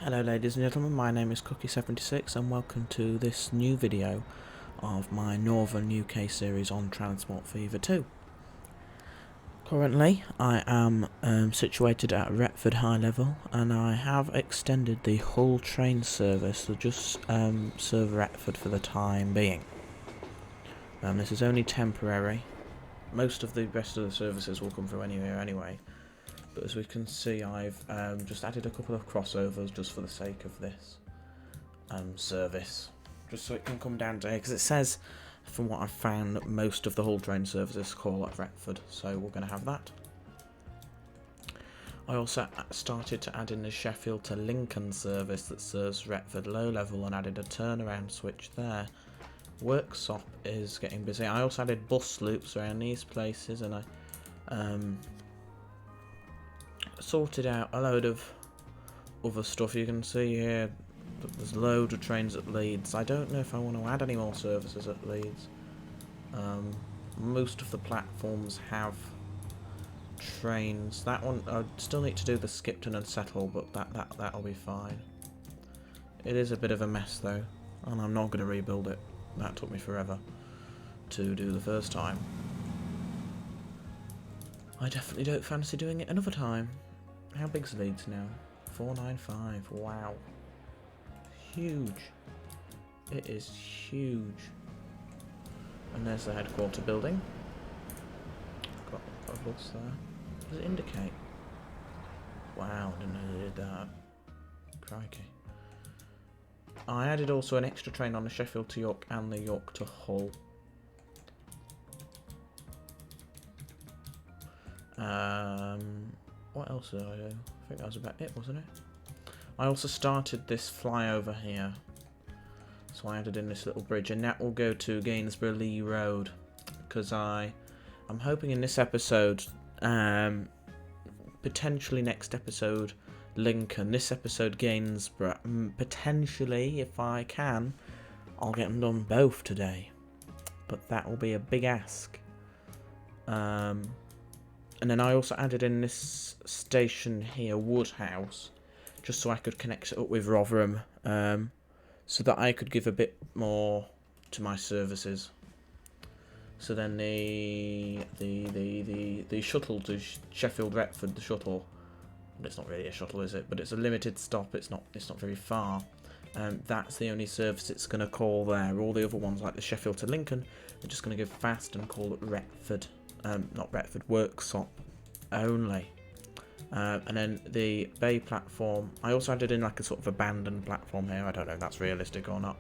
Hello ladies and gentlemen, my name is Cookie76 and welcome to this new video of my Northern UK series on Transport Fever 2. Currently I am situated at Retford High Level and I have extended the Hull train service to just serve Retford for the time being. This is only temporary. Most of the rest of the services will come through anyway. But as we can see, I've just added a couple of crossovers just for the sake of this service, just so it can come down to here, because it says, from what I've found, that most of the Hull train services call at Retford, so we're going to have that. I also started to add in the Sheffield to Lincoln service that serves Retford low level and added a turnaround switch there. Workshop is getting busy. I also added bus loops around these places, and I sorted out a load of other stuff. You can see here that there's a load of trains at Leeds. I don't know if I want to add any more services at Leeds. Most of the platforms have trains. That one I still need to do the Skipton and Settle, but that'll be fine. It is a bit of a mess though, and I'm not going to rebuild it. That took me forever to do the first time. I definitely don't fancy doing it another time. How big's Leeds now? 495. Wow. Huge. It is huge. And there's the headquarter building. Got a bus there. Does it indicate? Wow, I didn't know they did that. Crikey. I added also an extra train on the Sheffield to York and the York to Hull. What else did I do? I think that was about it, wasn't it? I also started this flyover here. So I added in this little bridge, and that will go to Gainsborough Lee Road. Because I'm hoping in this episode, potentially next episode, Lincoln, this episode Gainsborough, potentially, if I can, I'll get them done both today. But that will be a big ask. And then I also added in this station here, Woodhouse, just so I could connect it up with Rotherham, so that I could give a bit more to my services. So then the shuttle to Sheffield Retford, the shuttle, it's not really a shuttle, is it? But it's a limited stop. It's not very far. That's the only service it's going to call there. All the other ones, like the Sheffield to Lincoln, are just going to go fast and call it Retford. Not Retford, Workshop only. And then the Bay platform, I also added in like a sort of abandoned platform here. I don't know if that's realistic or not.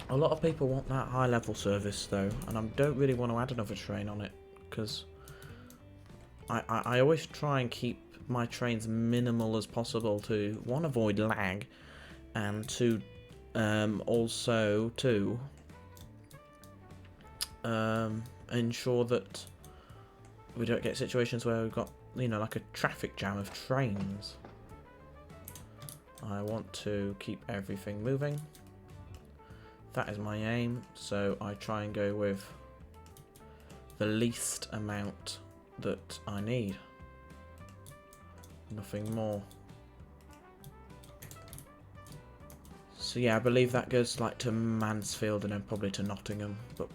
A lot of people want that high level service though, and I don't really want to add another train on it, because I always try and keep my trains minimal as possible to, one, avoid lag, and two, also to ensure that we don't get situations where we've got, you know, like a traffic jam of trains. I want to keep everything moving. That is my aim, so I try and go with the least amount that I need. Nothing more. So yeah, I believe that goes like to Mansfield and then probably to Nottingham, but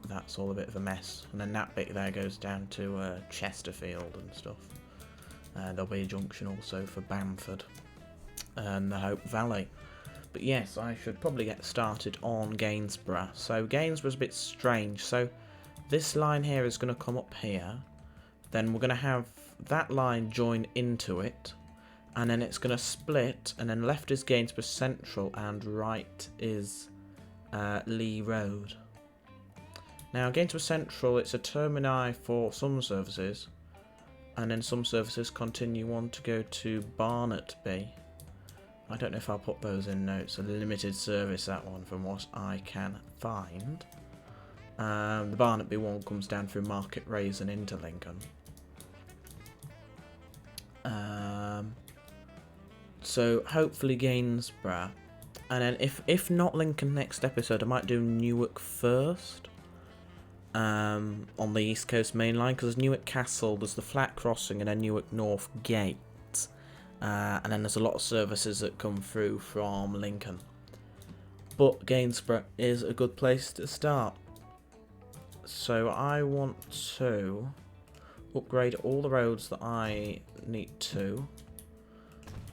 that's all a bit of a mess. And then that bit there goes down to Chesterfield and stuff. There'll be a junction also for Bamford and the Hope Valley. But yes, I should probably get started on Gainsborough. So Gainsborough's a bit strange. So this line here is going to come up here. Then we're going to have that line join into it. And then it's going to split. And then left is Gainsborough Central and right is Lee Road. Now, Gainsborough Central, it's a termini for some services, and then some services continue on to go to Barnetby. I don't know if I'll put those in notes. A limited service, that one, from what I can find. The Barnetby one comes down through Market Raise and into Lincoln. So hopefully Gainsborough, and then if not Lincoln next episode, I might do Newark first. On the East Coast main line, because Newark Castle, there's the flat crossing, and then Newark North Gate, And then there's a lot of services that come through from Lincoln. But Gainsborough is a good place to start. So I want to upgrade all the roads that I need to,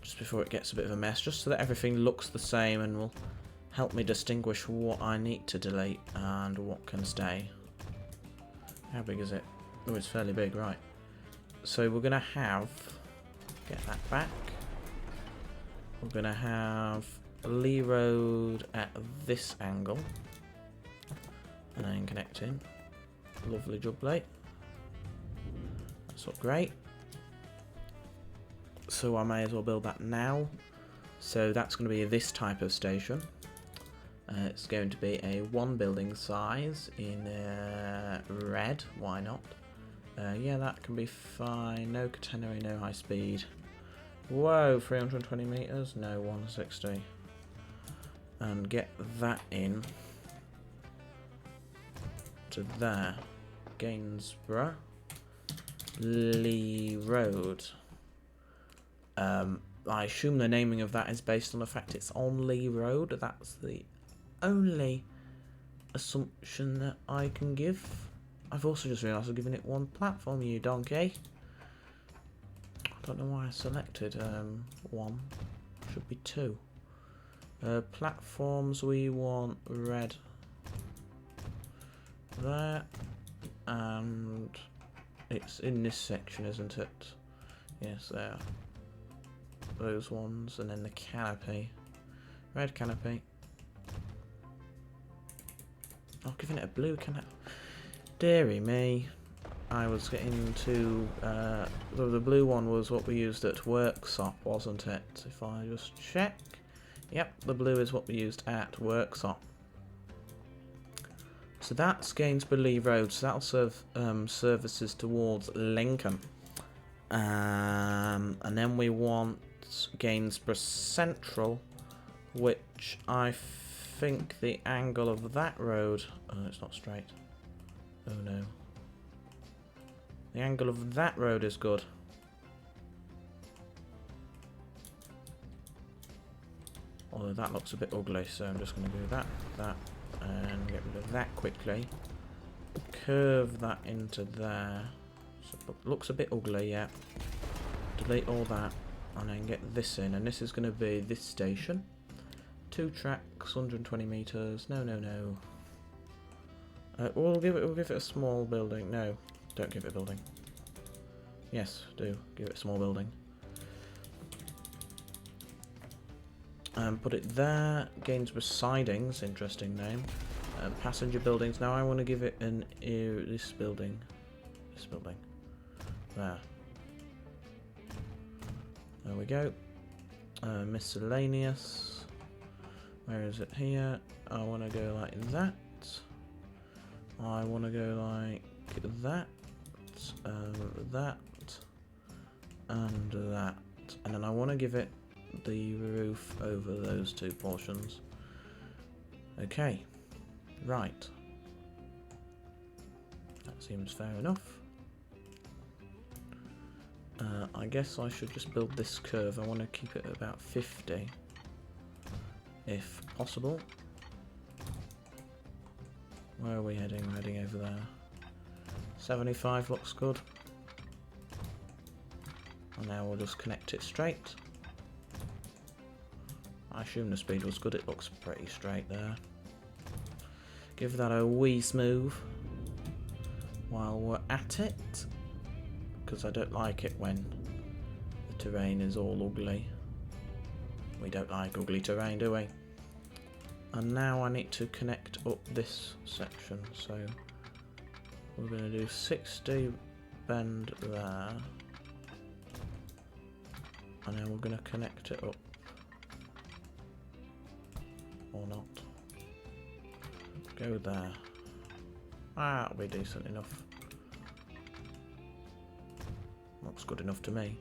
just before it gets a bit of a mess, just so that everything looks the same and will help me distinguish what I need to delete and what can stay. How big is it? Oh, it's fairly big, right. So we're going to have, get that back, we're going to have Lee Road at this angle, and then connect in. Lovely jubbly. That's not great. So I may as well build that now. So that's going to be this type of station. It's going to be a 1 building size in red. Why not? Yeah, that can be fine. No catenary, no high speed. Whoa, 320 meters? No, 160. And get that in to there. Gainsborough. Lee Road. I assume the naming of that is based on the fact it's on Lee Road. That's the only assumption that I can give. I've also just realised I've given it 1 platform, you donkey. I don't know why I selected 1. Should be 2. Platforms, we want red there, and it's in this section, isn't it? Yes, there. Those ones, and then the canopy. Red canopy. Oh, giving it a blue canopy. Deary me. I was getting to... the blue one was what we used at Worksop, wasn't it? If I just check. Yep, the blue is what we used at Worksop. So that's Gainsborough Lee Road, so that'll serve services towards Lincoln. And then we want Gainsborough Central, which I think the angle of that road... Oh, it's not straight. Oh no. The angle of that road is good. Although that looks a bit ugly, so I'm just going to do that, and get rid of that quickly. Curve that into there. So it looks a bit ugly, yeah. Delete all that, and then get this in. And this is going to be this station. 2 tracks, 120 meters. No, no, no. We'll give it a small building. No, don't give it a building. Yes, do give it a small building. Put it there. Gainsborough Sidings, interesting name. Passenger buildings. Now I want to give it an this building. This building. There. There we go. Miscellaneous. Where is it here? I want to go like that. I want to go like that. That. And that. And then I want to give it the roof over those 2 portions. Okay, right. That seems fair enough. I guess I should just build this curve. I want to keep it at about 50, if possible. Where are we heading? We're heading over there. 75 looks good. And now we'll just connect it straight. I assume the speed was good, it looks pretty straight there. Give that a wee smooth while we're at it, because I don't like it when the terrain is all ugly. We don't like ugly terrain, do we? And now I need to connect up this section, so we're going to do 60 bend there, and then we're going to connect it up. Or not. Go there. Ah, that'll be decent enough. Looks good enough to me.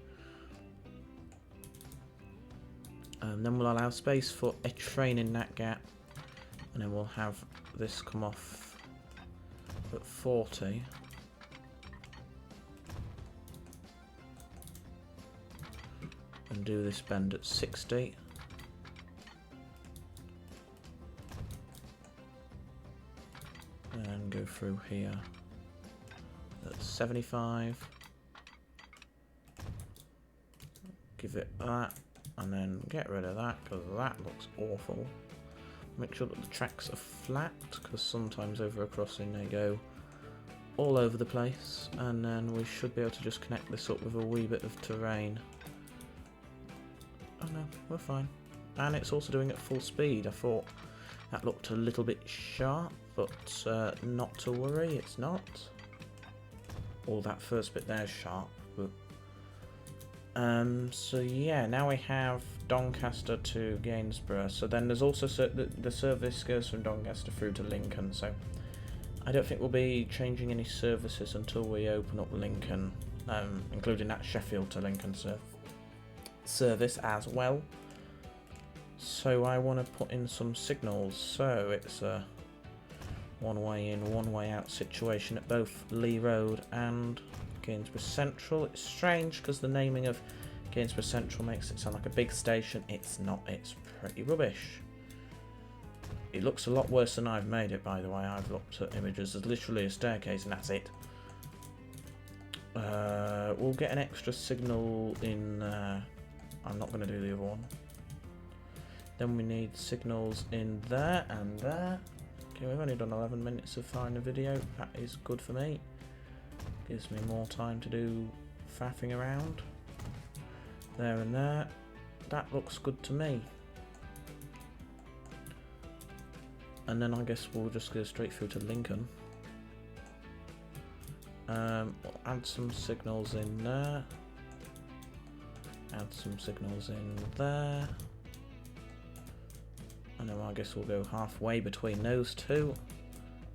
Then we'll allow space for a train in that gap. And then we'll have this come off at 40. and do this bend at 60. And go through here at 75. Give it that, and then get rid of that because that looks awful. Make sure that the tracks are flat because sometimes over a crossing they go all over the place, and then we should be able to just connect this up with a wee bit of terrain. Oh no, we're fine. And it's also doing it at full speed. I thought that looked a little bit sharp, but not to worry, it's not. All that first bit there is sharp, but so yeah, now we have Doncaster to Gainsborough. So then there's also the service goes from Doncaster through to Lincoln. So I don't think we'll be changing any services until we open up Lincoln, including that Sheffield to Lincoln service as well. So I want to put in some signals. So it's a one way in, one way out situation at both Lee Road and Gainsborough Central. It's strange because the naming of Gainsborough Central makes it sound like a big station. It's not, it's pretty rubbish. It looks a lot worse than I've made it, by the way. I've looked at images. There's literally a staircase and that's it. We'll get an extra signal in... I'm not going to do the other one. Then we need signals in there and there. Okay, we've only done 11 minutes of firing a video. That is good for me. Gives me more time to do faffing around. There and there. That looks good to me. And then I guess we'll just go straight through to Lincoln. We'll add some signals in there. Add some signals in there. And then I guess we'll go halfway between those two.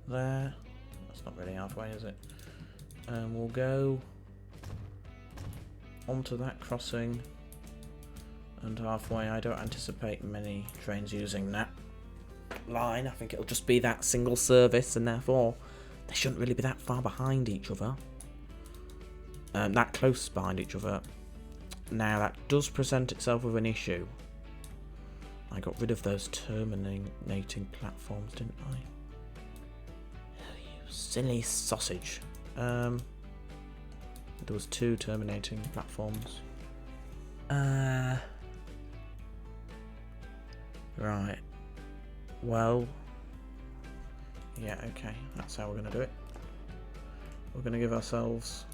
There. That's not really halfway, is it? And we'll go onto that crossing. And halfway, I don't anticipate many trains using that line. I think it'll just be that single service, and therefore they shouldn't really be that far behind each other. That close behind each other. Now that does present itself with an issue. I got rid of those terminating platforms, didn't I? Oh, you silly sausage. There was 2 terminating platforms. Right. Well. Yeah, okay. That's how we're going to do it. We're going to give ourselves...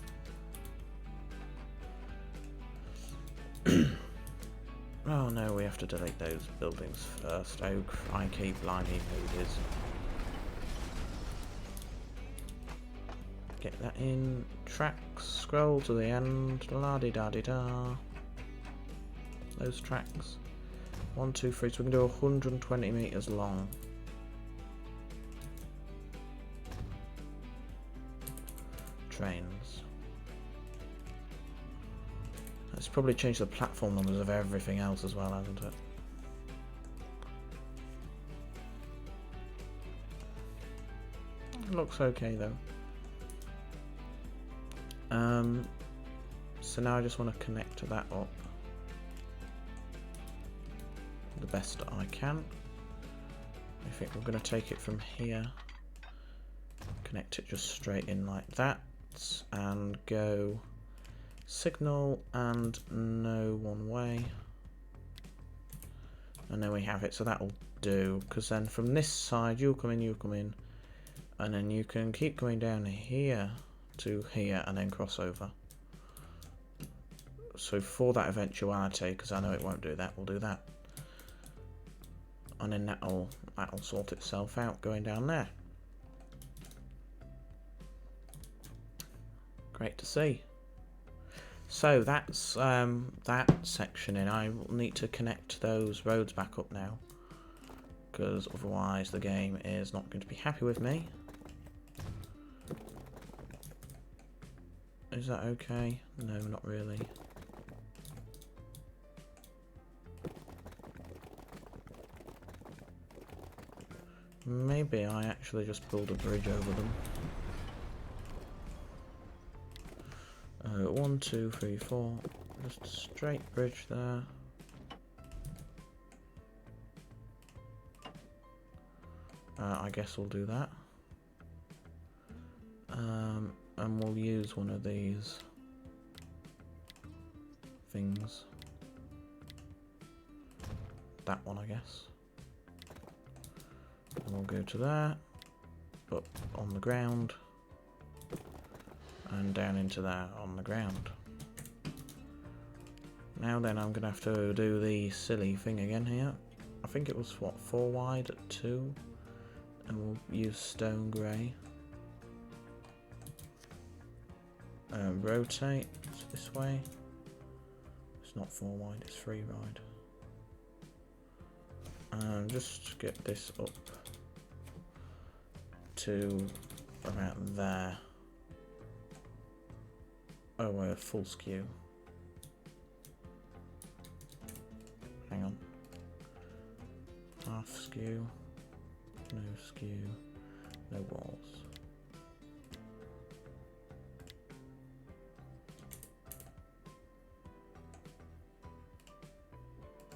Oh no, we have to delete those buildings first. Oh crikey, blimey, who it is. Get that in. Tracks, scroll to the end. La-di-da-di-da. Those tracks. 1, 2, 3. So we can do 120 metres long. Trains. It's probably changed the platform numbers of everything else as well, hasn't it? It looks okay though. So now I just want to connect that up the best that I can. I think we're going to take it from here, connect it just straight in like that, and go signal and no one way, and then we have it. So that'll do, because then from this side you come in, and then you can keep going down here to here and then cross over. So for that eventuality, because I know it won't do that, we'll do that, and then that'll sort itself out going down there. Great to see. So that's that section in. I will need to connect those roads back up now, because otherwise the game is not going to be happy with me. Is that okay? No, not really. Maybe I actually just build a bridge over them. 1, 2, 3, 4. Just a straight bridge there. I guess we'll do that. And we'll use one of these things. That one, I guess. And we'll go to there, but on the ground, and down into there on the ground. Now then, I'm going to have to do the silly thing again here. I think it was, what, 4 wide at 2? And we'll use stone grey. Rotate this way. It's not 4 wide, it's 3 wide. And just get this up to about there. Oh, we're full skew. Hang on. Half skew. No skew. No walls.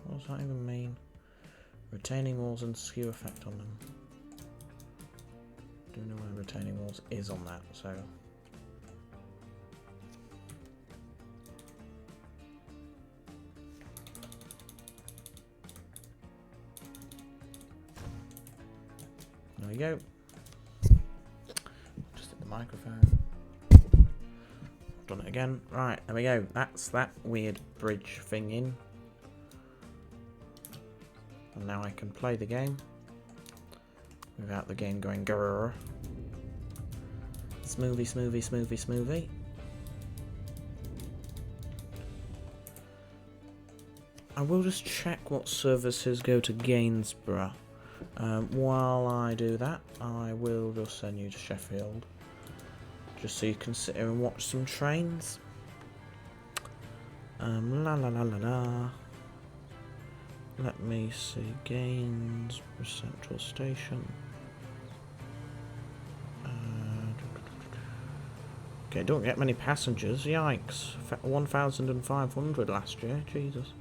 What does that even mean? Retaining walls and skew effect on them. Don't know where retaining walls is on that, so. There we go. Just hit the microphone. I've done it again. Right, there we go. That's that weird bridge thing in. And now I can play the game without the game going grrr. Smoothie, smoothie, smoothie, smoothie. I will just check what services go to Gainsborough. While I do that, I will just send you to Sheffield, just so you can sit here and watch some trains. La la la la la. Let me see, Gainsborough Central Station. Okay, don't get many passengers, yikes. 1,500 last year, Jesus.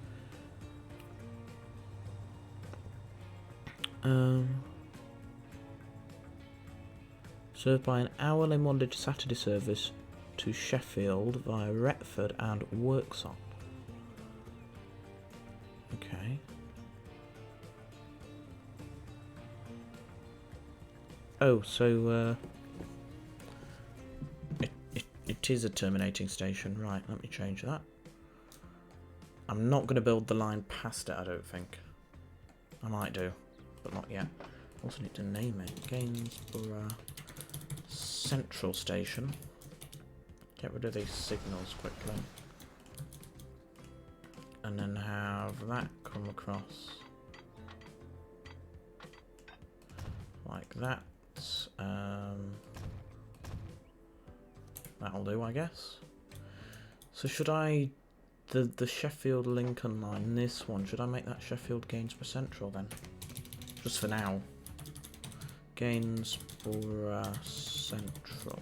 Served by an hourly Monday to Saturday service to Sheffield via Retford and Worksop. Okay. Oh, so it is a terminating station. Right, let me change that. I'm not going to build the line past it, I don't think. I might do, but not yet. Also need to name it. Gainsborough Central Station. Get rid of these signals quickly. And then have that come across like that. That'll do, I guess. So should I, the Sheffield Lincoln line, this one, should I make that Sheffield Gainsborough Central then? Just for now. Gainsborough Central.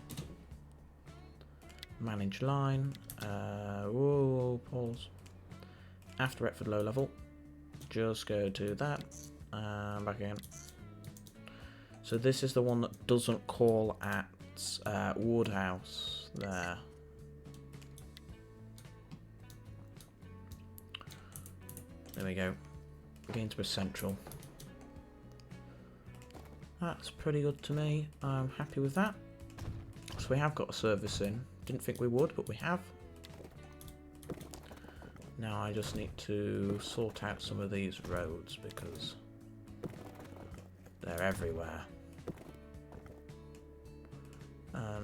Manage line. Whoa, pause. After Retford low level, just go to that. Back again. So this is the one that doesn't call at Woodhouse there. There we go. Gainsborough Central. That's pretty good to me. I'm happy with that. So we have got a service in. Didn't think we would, but we have. Now I just need to sort out some of these roads because they're everywhere.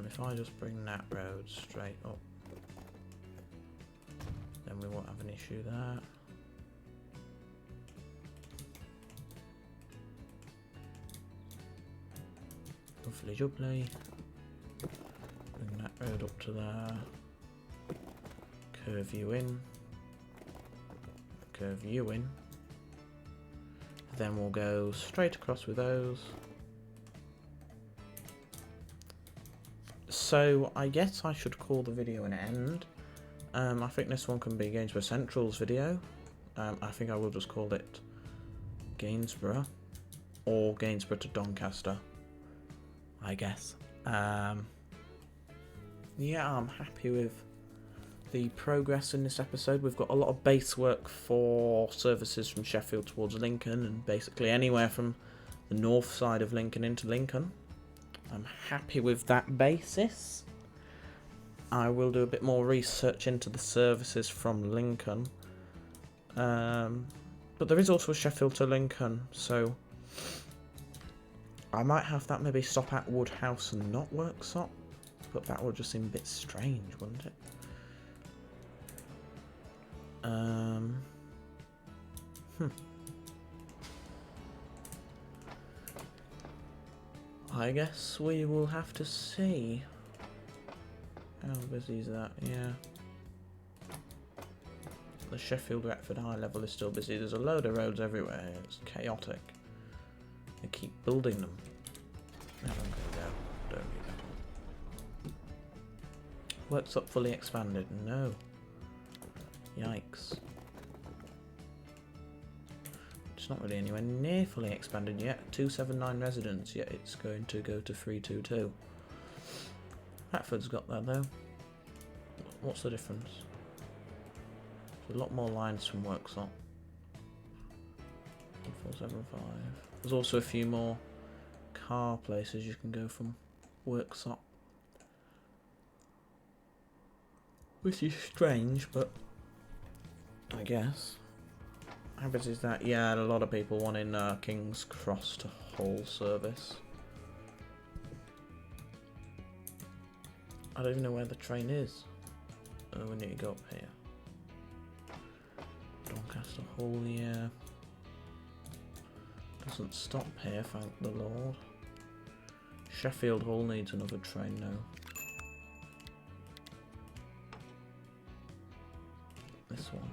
If I just bring that road straight up, then we won't have an issue there. Lovely jubbly. Bring that road up to there. Curve you in. Curve you in. Then we'll go straight across with those. So I guess I should call the video an end. I think this one can be Gainsborough Central's video. I think I will just call it Gainsborough or Gainsborough to Doncaster, I guess. Yeah, I'm happy with the progress in this episode. We've got a lot of base work for services from Sheffield towards Lincoln and basically anywhere from the north side of Lincoln into Lincoln. I'm happy with that basis. I will do a bit more research into the services from Lincoln. But there is also a Sheffield to Lincoln, so I might have that maybe stop at Woodhouse and not Worksop, but that would just seem a bit strange, wouldn't it? I guess we will have to see. How busy is that? Yeah. The Sheffield Retford High Level is still busy. There's a load of roads everywhere. It's chaotic. They keep building them. Now I'm gonna go. Don't need that. Worksop fully expanded. No. Yikes. It's not really anywhere near fully expanded yet. 279 residents, yet it's going to go to 322. Retford's got that though. What's the difference? There's a lot more lines from Worksop. 475. There's also a few more car places you can go from Worksop. Which is strange, but I guess. How busy is that? Yeah, a lot of people wanting King's Cross to Hull service. I don't even know where the train is. Oh, we need to go up here. Doncaster Hull, yeah. Doesn't stop here, thank the Lord. Sheffield Hull needs another train now. This one.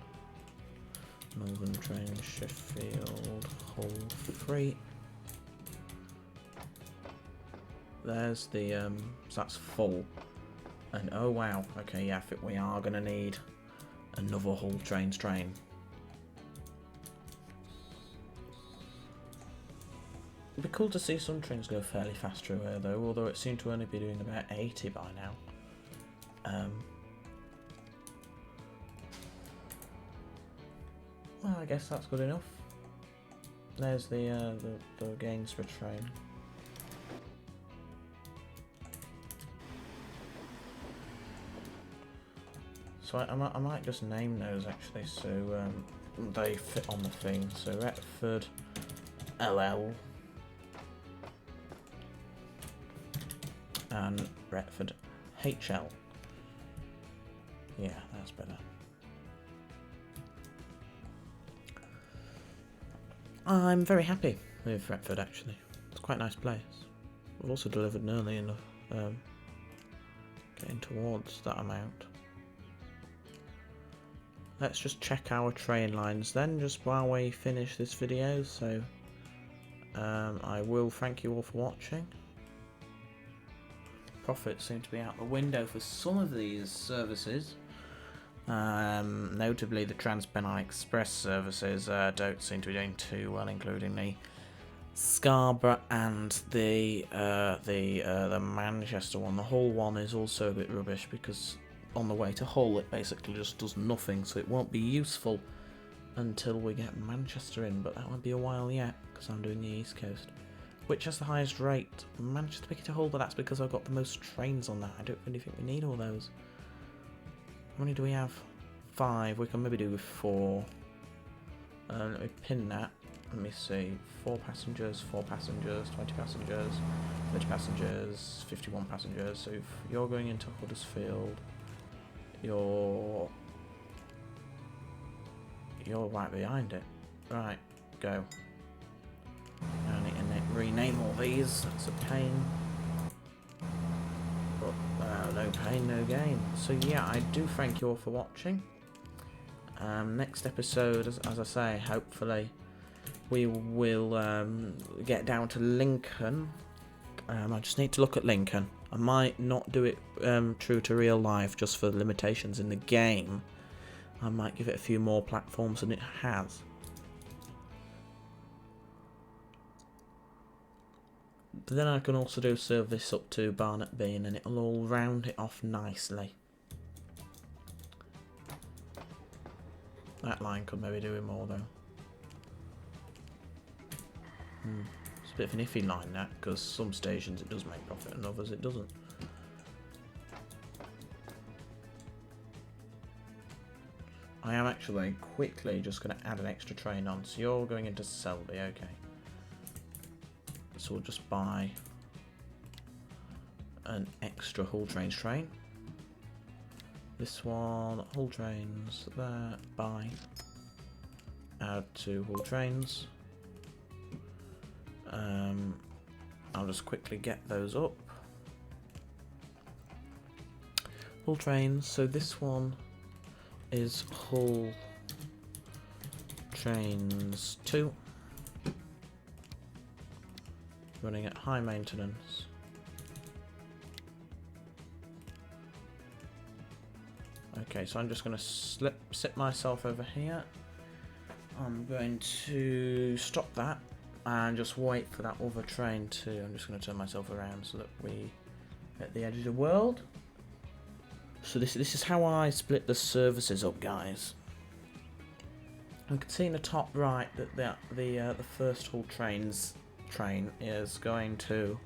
Northern train, Sheffield Hull free. There's the so that's full. And oh wow, okay, yeah, I think we are gonna need another Hull train. It'd be cool to see some trains go fairly fast through here though, although it seemed to only be doing about 80 by now. Well, I guess that's good enough. There's the Gainsborough train. So I might just name those actually, so they fit on the thing. So Retford LL and Retford HL. Yeah, that's better. I'm very happy with Retford actually. It's quite a nice place. We've also delivered nearly enough, getting towards that amount. Let's just check our train lines then, just while we finish this video. So I will thank you all for watching. Profits seem to be out the window for some of these services. Notably the Trans-Pennine Express services don't seem to be doing too well, including the Scarborough and the Manchester one. The Hull one is also a bit rubbish because on the way to Hull it basically just does nothing, so it won't be useful until we get Manchester in, but that won't be a while yet because I'm doing the East Coast. Which has the highest rate? Manchester Piccadilly to Hull, but that's because I've got the most trains on that. I don't really think we need all those. How many do we have? 5. We can maybe do with 4. Let me pin that. Let me see. 4 passengers, 4 passengers, 20 passengers, 30 passengers, 51 passengers. So if you're going into Huddersfield, you're right behind it. Right, go. I need to rename all these. That's a pain. But no pain, no gain. So yeah, I do thank you all for watching. Next episode, as I say, hopefully we will get down to Lincoln. I just need to look at Lincoln. I might not do it true to real life just for the limitations in the game. I might give it a few more platforms than it has. But then I can also do service up to Barnet Bean and it'll all round it off nicely. That line could maybe do it more though. It's a bit of an iffy line that, because some stations it does make profit and others it doesn't. I am actually quickly just going to add an extra train on. So you're going into Selby, okay. So we'll just buy an extra Hull Trains train. This one, Hull Trains, there, buy. Add to Hull Trains. I'll just quickly get those up. Hull Trains, so this one is Hull Trains 2. Running at high maintenance. Okay, so I'm just going to sit myself over here. I'm going to stop that and just wait for that other train to... I'm just going to turn myself around so that we at the edge of the world. So this is how I split the services up, guys. You can see in the top right that the first Hull Trains train is going to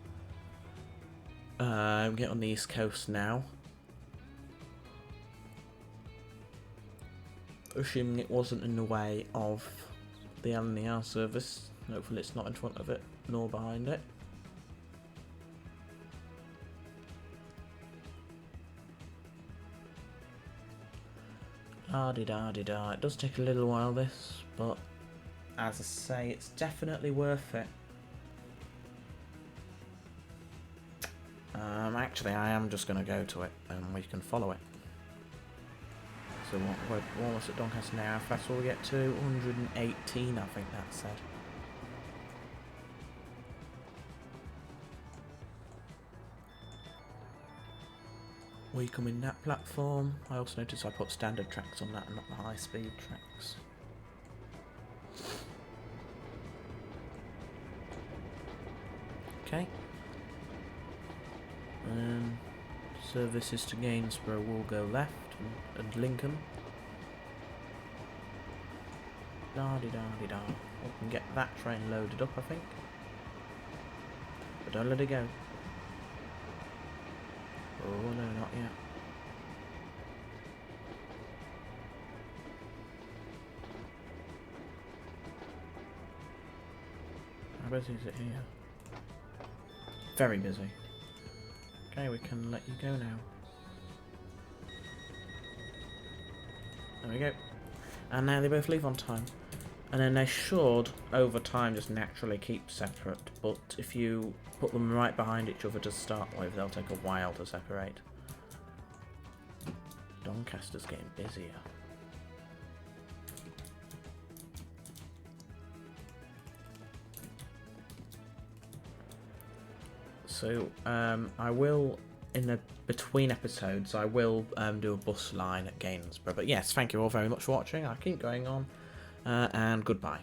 get on the east coast now. Assuming it wasn't in the way of the LNER service. Hopefully it's not in front of it nor behind it. Ah-de-da-de-da. It does take a little while this, but as I say, it's definitely worth it. Actually, I am just going to go to it and we can follow it. So what was it, Doncaster now? How fast will we get to? 118, I think that said. We come in that platform. I also noticed I put standard tracks on that and not the high speed tracks. Okay. Services to Gainsborough will go left and Lincoln. Da-de-da-de-da. We can get that train loaded up, I think. But don't let it go. Oh no, not yet. How busy is it here? Very busy. Okay, we can let you go now. There we go. And now they both leave on time. And then they should, over time, just naturally keep separate. But if you put them right behind each other to start with, they'll take a while to separate. Doncaster's getting busier. So, I will, in the between episodes, I will do a bus line at Gainsborough. But yes, thank you all very much for watching. I'll keep going on. And goodbye.